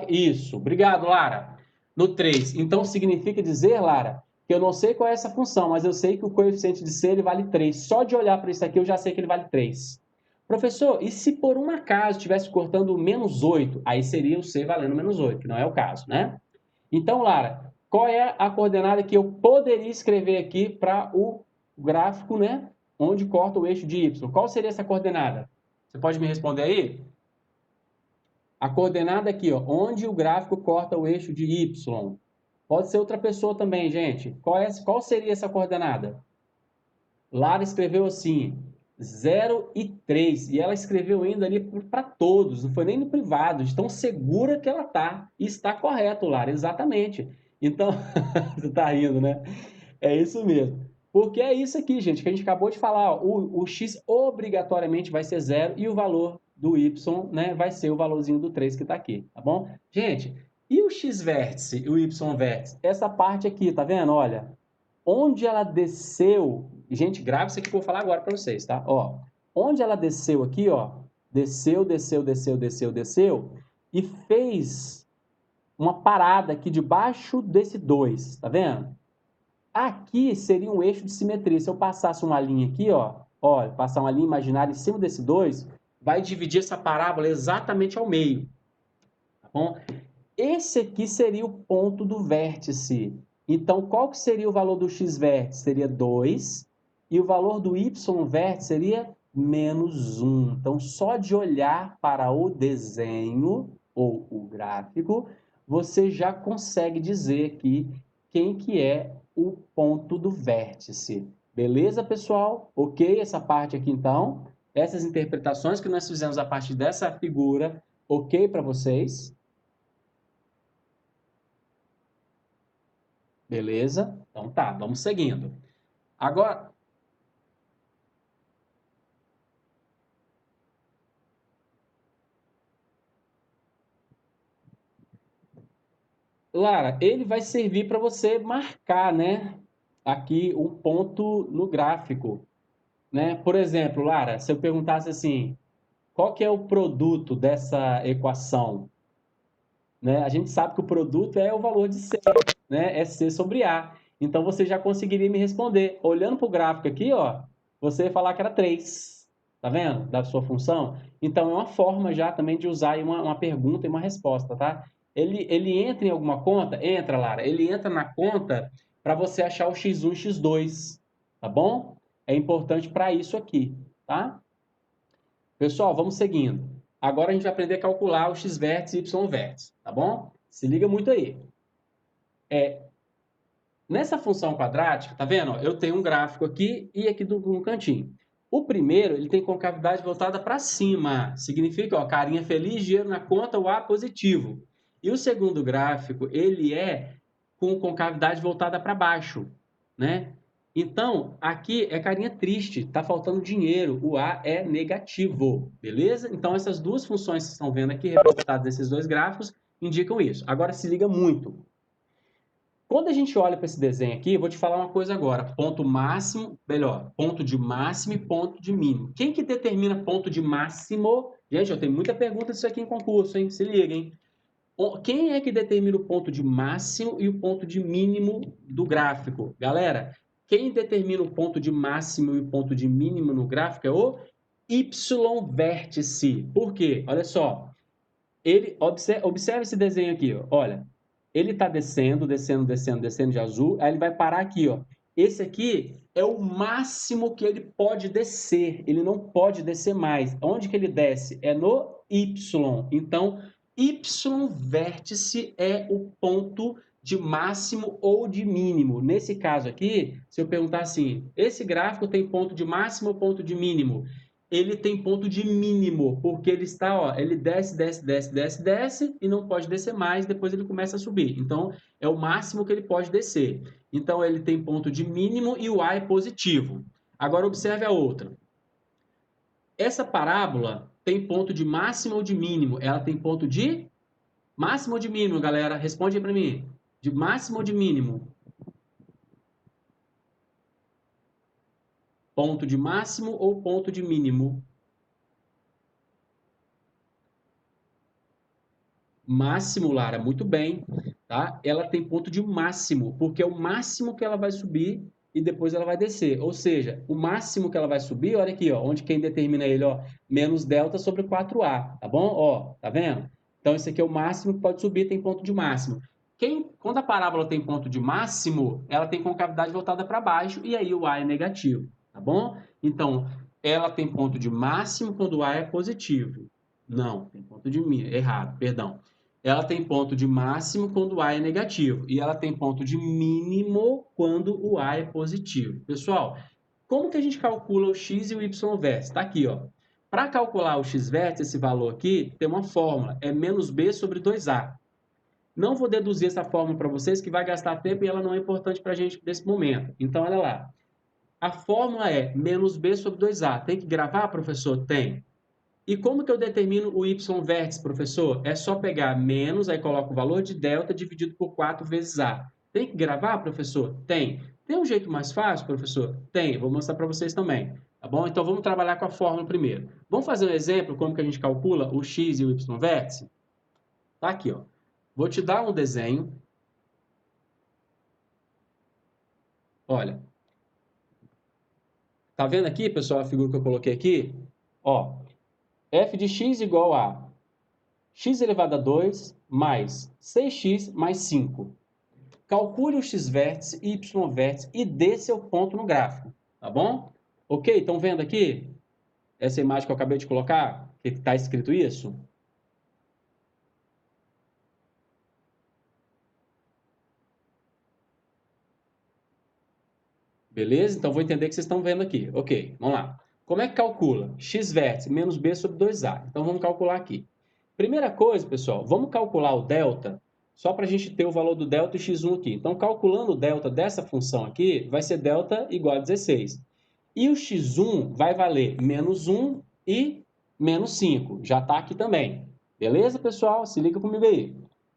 Isso. Obrigado, Lara. No 3. Então, significa dizer, Lara, que eu não sei qual é essa função, mas eu sei que o coeficiente de C ele vale 3. Só de olhar para isso aqui, eu já sei que ele vale 3. Professor, e se por um acaso estivesse cortando menos 8? Aí seria o C valendo menos 8, que não é o caso, né? Então, Lara, qual é a coordenada que eu poderia escrever aqui para o gráfico, né? Onde corta o eixo de Y? Qual seria essa coordenada? Você pode me responder aí? A coordenada aqui, ó, onde o gráfico corta o eixo de Y. Pode ser outra pessoa também, gente. Qual seria essa coordenada? Lara escreveu assim, 0 e 3. E ela escreveu ainda ali para todos, não foi nem no privado, de tão segura que ela tá. E está correto, Lara, exatamente. Então, você está rindo, né? É isso mesmo. Porque é isso aqui, gente, que a gente acabou de falar. Ó, o x obrigatoriamente vai ser 0 e o valor do y, né, vai ser o valorzinho do 3 que está aqui, tá bom? Gente, e o x vértice e o y vértice? Essa parte aqui, tá vendo? Olha, onde ela desceu... Gente, grave isso aqui que eu vou falar agora para vocês, tá? Ó, onde ela desceu aqui, ó, desceu, desceu, desceu, desceu, desceu, e fez uma parada aqui debaixo desse 2, tá vendo? Aqui seria um eixo de simetria. Se eu passasse uma linha aqui, ó, olha, passar uma linha imaginária em cima desse 2, vai dividir essa parábola exatamente ao meio. Tá bom? Esse aqui seria o ponto do vértice. Então, qual que seria o valor do x vértice? Seria 2. E o valor do y vértice seria menos 1. Então, só de olhar para o desenho ou o gráfico, você já consegue dizer aqui quem que é o ponto do vértice. Beleza, pessoal? Ok essa parte aqui, então? Essas interpretações que nós fizemos a partir dessa figura, ok para vocês? Beleza? Então tá, vamos seguindo. Agora, Lara, ele vai servir para você marcar, né? Aqui um ponto no gráfico, né? Por exemplo, Lara, se eu perguntasse assim, qual que é o produto dessa equação? Né? A gente sabe que o produto é o valor de C, né? É C sobre A. Então você já conseguiria me responder. Olhando para o gráfico aqui, ó, você ia falar que era 3. Tá vendo? Da sua função. Então é uma forma já também de usar uma pergunta e uma resposta, tá? Ele entra em alguma conta? Entra, Lara. Ele entra na conta para você achar o x1 e x2. Tá bom? É importante para isso aqui, tá? Pessoal, vamos seguindo. Agora a gente vai aprender a calcular o x vértice e y vértice, tá bom? Se liga muito aí. Nessa função quadrática, tá vendo? Eu tenho um gráfico aqui e aqui no cantinho. O primeiro, ele tem concavidade voltada para cima. Significa, ó, carinha feliz, dinheiro na conta, o A positivo. E o segundo gráfico, ele é com concavidade voltada para baixo, né? Então, aqui é carinha triste, tá faltando dinheiro, o A é negativo, beleza? Então, essas duas funções que vocês estão vendo aqui, representadas nesses dois gráficos, indicam isso. Agora, se liga muito. Quando a gente olha para esse desenho aqui, eu vou te falar uma coisa agora. Ponto máximo, melhor, ponto de máximo e ponto de mínimo. Quem que determina ponto de máximo? Gente, eu tenho muita pergunta disso aqui em concurso, hein? Se liga, hein? Quem é que determina o ponto de máximo e o ponto de mínimo do gráfico? Galera, quem determina o ponto de máximo e o ponto de mínimo no gráfico é o y-vértice. Por quê? Olha só. Observe esse desenho aqui, ó. Olha. Ele está descendo, descendo, descendo, descendo de azul. Aí ele vai parar aqui, ó. Esse aqui é o máximo que ele pode descer. Ele não pode descer mais. Onde que ele desce? É no Y. Então, y-vértice é o ponto de máximo ou de mínimo. Nesse caso aqui, se eu perguntar assim, esse gráfico tem ponto de máximo ou ponto de mínimo? Ele tem ponto de mínimo, porque ele está, ó, ele desce, desce, desce, desce, desce e não pode descer mais, depois ele começa a subir. Então, é o máximo que ele pode descer. Então, ele tem ponto de mínimo e o A é positivo. Agora, observe a outra. Essa parábola tem ponto de máximo ou de mínimo? Ela tem ponto de máximo ou de mínimo, galera? Responde aí para mim. De máximo ou de mínimo? Ponto de máximo ou ponto de mínimo? Máximo, Lara, muito bem, tá? Ela tem ponto de máximo, porque é o máximo que ela vai subir e depois ela vai descer. Ou seja, o máximo que ela vai subir, olha aqui, ó, onde quem determina ele, ó, menos delta sobre 4A, tá bom? Ó, tá vendo? Então, esse aqui é o máximo que pode subir, tem ponto de máximo. Quando a parábola tem ponto de máximo, ela tem concavidade voltada para baixo e aí o A é negativo, tá bom? Então, ela tem ponto de máximo quando o A é positivo. Não, tem ponto de mínimo, errado, perdão. Ela tem ponto de máximo quando o A é negativo e ela tem ponto de mínimo quando o A é positivo. Pessoal, como que a gente calcula o x e o y-vértice? Está aqui, ó. Para calcular o x-vértice, esse valor aqui, tem uma fórmula, é menos b sobre 2a. Não vou deduzir essa fórmula para vocês, que vai gastar tempo e ela não é importante para a gente nesse momento. Então, olha lá. A fórmula é menos b sobre 2a. Tem que gravar, professor? Tem. E como que eu determino o y-vértice, professor? É só pegar menos, aí coloco o valor de delta dividido por 4 vezes A. Tem que gravar, professor? Tem. Tem um jeito mais fácil, professor? Tem. Vou mostrar para vocês também. Tá bom? Então vamos trabalhar com a fórmula primeiro. Vamos fazer um exemplo como que a gente calcula o x e o y-vértice? Tá aqui, ó. Vou te dar um desenho. Olha. Tá vendo aqui, pessoal, a figura que eu coloquei aqui? Ó, f de x igual a x elevado a 2 mais 6x mais 5. Calcule o x-vértice e y-vértice e dê seu ponto no gráfico, tá bom? Ok, estão vendo aqui essa imagem que eu acabei de colocar? Que está escrito isso? Beleza? Então vou entender que vocês estão vendo aqui. Ok, vamos lá. Como é que calcula? X-vértice menos b sobre 2a. Então vamos calcular aqui. Primeira coisa, pessoal, vamos calcular o delta, só para a gente ter o valor do delta e x1 aqui. Então, calculando o delta dessa função aqui, vai ser delta igual a 16. E o x1 vai valer menos 1 e menos 5. Já está aqui também. Beleza, pessoal? Se liga comigo aí.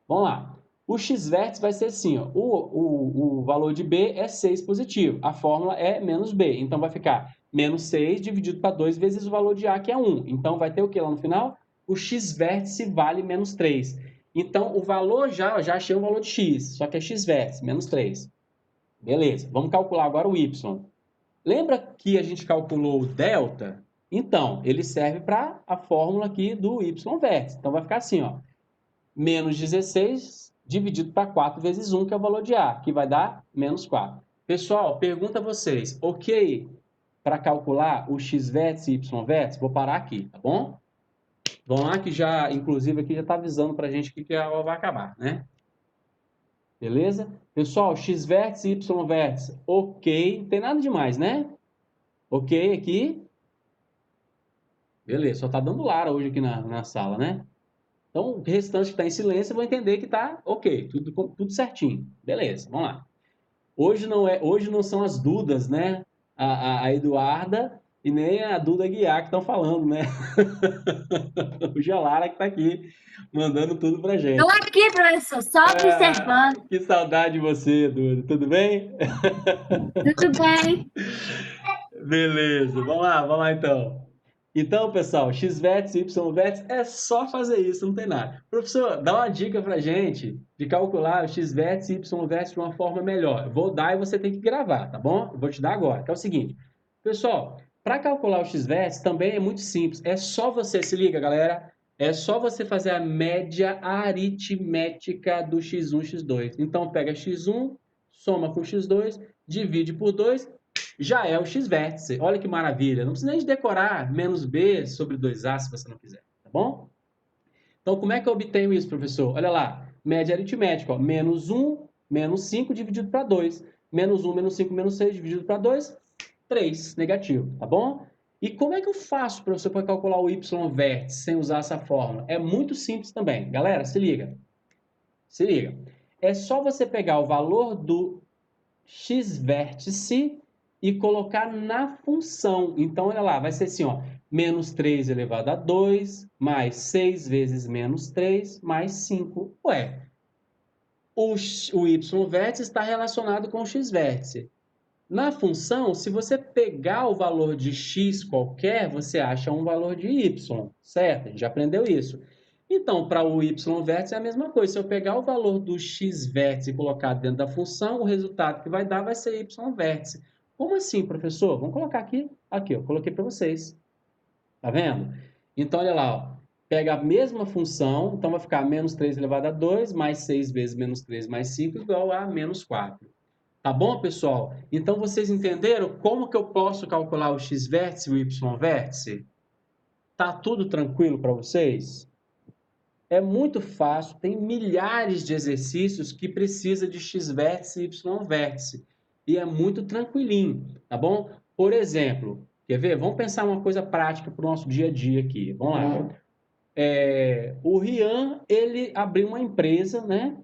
Vamos lá. O x-vértice vai ser assim, ó. O valor de b é 6 positivo. A fórmula é menos b. Então, vai ficar menos 6 dividido para 2 vezes o valor de a, que é 1. Então, vai ter o que lá no final? O x-vértice vale menos 3. Então, o valor já achei um valor de x, só que é x-vértice, menos 3. Beleza, vamos calcular agora o y. Lembra que a gente calculou o delta? Então, ele serve para a fórmula aqui do y-vértice. Então, vai ficar assim, ó. Menos 16 dividido para 4 vezes 1, que é o valor de a, que vai dar menos 4. Pessoal, pergunta a vocês, ok para calcular o x-vértice e y-vértice? Vou parar aqui, tá bom? Vamos lá que já, inclusive, aqui já está avisando para a gente que a aula vai acabar, né? Beleza? Pessoal, x-vértice e y-vértice, ok. Não tem nada demais, né? Ok aqui. Beleza, só está dando Lara hoje aqui na sala, né? Então, o restante que está em silêncio, eu vou entender que está ok, tudo certinho. Beleza, vamos lá. Hoje não são as Dudas, né? A Eduarda e nem a Duda Guiar que estão falando, né? Hoje é a Lara que está aqui, mandando tudo pra gente. Estou aqui, professor, só observando. Que saudade de você, Duda. Tudo bem? Tudo bem? Beleza, vamos lá então. Então, pessoal, x vértice, y vértice, é só fazer isso, não tem nada. Professor, dá uma dica pra gente de calcular o x vértice e y vértice de uma forma melhor. Eu vou dar e você tem que gravar, tá bom? Eu vou te dar agora, que é o seguinte. Pessoal, para calcular o x vértice também é muito simples. É só você, se liga, galera, é só você fazer a média aritmética do x1, x2. Então, pega x1, soma com x2, divide por 2, já é o x-vértice. Olha que maravilha. Não precisa nem de decorar menos b sobre 2a se você não quiser, tá bom? Então, como é que eu obtenho isso, professor? Olha lá, média aritmética, ó, menos 1, menos 5 dividido para 2. Menos 1, menos 5, menos 6 dividido para 2, 3, negativo, tá bom? E como é que eu faço, professor, para calcular o y-vértice sem usar essa fórmula? É muito simples também. Galera, se liga. Se liga. É só você pegar o valor do x-vértice e colocar na função. Então, olha lá, vai ser assim, ó, menos 3 elevado a 2, mais 6 vezes menos 3, mais 5. Ué, o y-vértice está relacionado com o x-vértice. Na função, se você pegar o valor de x qualquer, você acha um valor de y, certo? A gente já aprendeu isso. Então, para o y-vértice é a mesma coisa. Se eu pegar o valor do x-vértice e colocar dentro da função, o resultado que vai dar vai ser y-vértice. Como assim, professor? Vamos colocar aqui. Aqui, eu coloquei para vocês. Tá vendo? Então, olha lá, ó. Pega a mesma função, então vai ficar menos 3 elevado a 2, mais 6 vezes menos 3 mais 5, igual a menos 4. Tá bom, pessoal? Então, vocês entenderam como que eu posso calcular o x-vértice e o y-vértice? Tá tudo tranquilo para vocês? É muito fácil, tem milhares de exercícios que precisa de x-vértice e y-vértice. E é muito tranquilinho, tá bom? Por exemplo, quer ver? Vamos pensar uma coisa prática para o nosso dia a dia aqui. Vamos lá. O Rian, ele abriu uma empresa, né?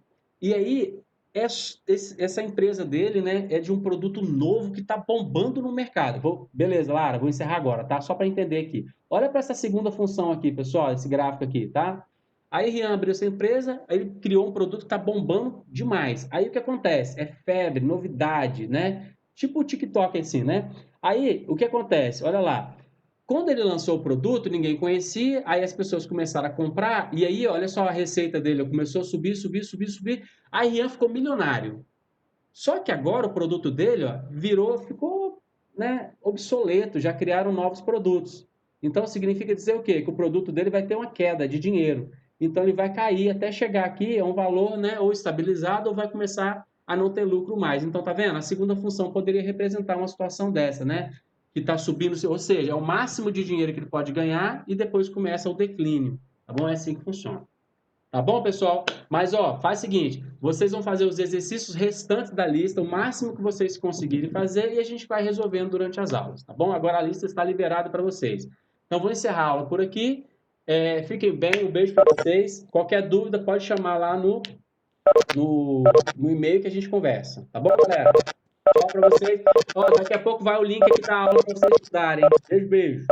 E aí, essa empresa dele, né, é de um produto novo que está bombando no mercado. Beleza, Lara, vou encerrar agora, tá? Só para entender aqui. Olha para essa segunda função aqui, pessoal, esse gráfico aqui, tá? Aí Rian abriu essa empresa, aí ele criou um produto que está bombando demais. Aí o que acontece? É febre, novidade, né? Tipo o TikTok assim, né? Aí o que acontece? Olha lá. Quando ele lançou o produto, ninguém conhecia, aí as pessoas começaram a comprar, e aí, olha só a receita dele, começou a subir, subir, subir, subir. Aí Rian ficou milionário. Só que agora o produto dele, ó, ficou, né, obsoleto, já criaram novos produtos. Então significa dizer o quê? Que o produto dele vai ter uma queda de dinheiro. Então ele vai cair até chegar aqui a um valor, né, ou estabilizado ou vai começar a não ter lucro mais. Então tá vendo? A segunda função poderia representar uma situação dessa, né? Que está subindo, ou seja, é o máximo de dinheiro que ele pode ganhar e depois começa o declínio. Tá bom? É assim que funciona. Tá bom, pessoal? Mas, ó, faz o seguinte, vocês vão fazer os exercícios restantes da lista, o máximo que vocês conseguirem fazer, e a gente vai resolvendo durante as aulas, tá bom? Agora a lista está liberada para vocês. Então, vou encerrar a aula por aqui. Fiquem bem, um beijo para vocês. Qualquer dúvida, pode chamar lá no e-mail que a gente conversa. Tá bom, galera? Tchau para vocês. Ó, daqui a pouco vai o link aqui da aula para vocês estudarem. Beijo, beijo.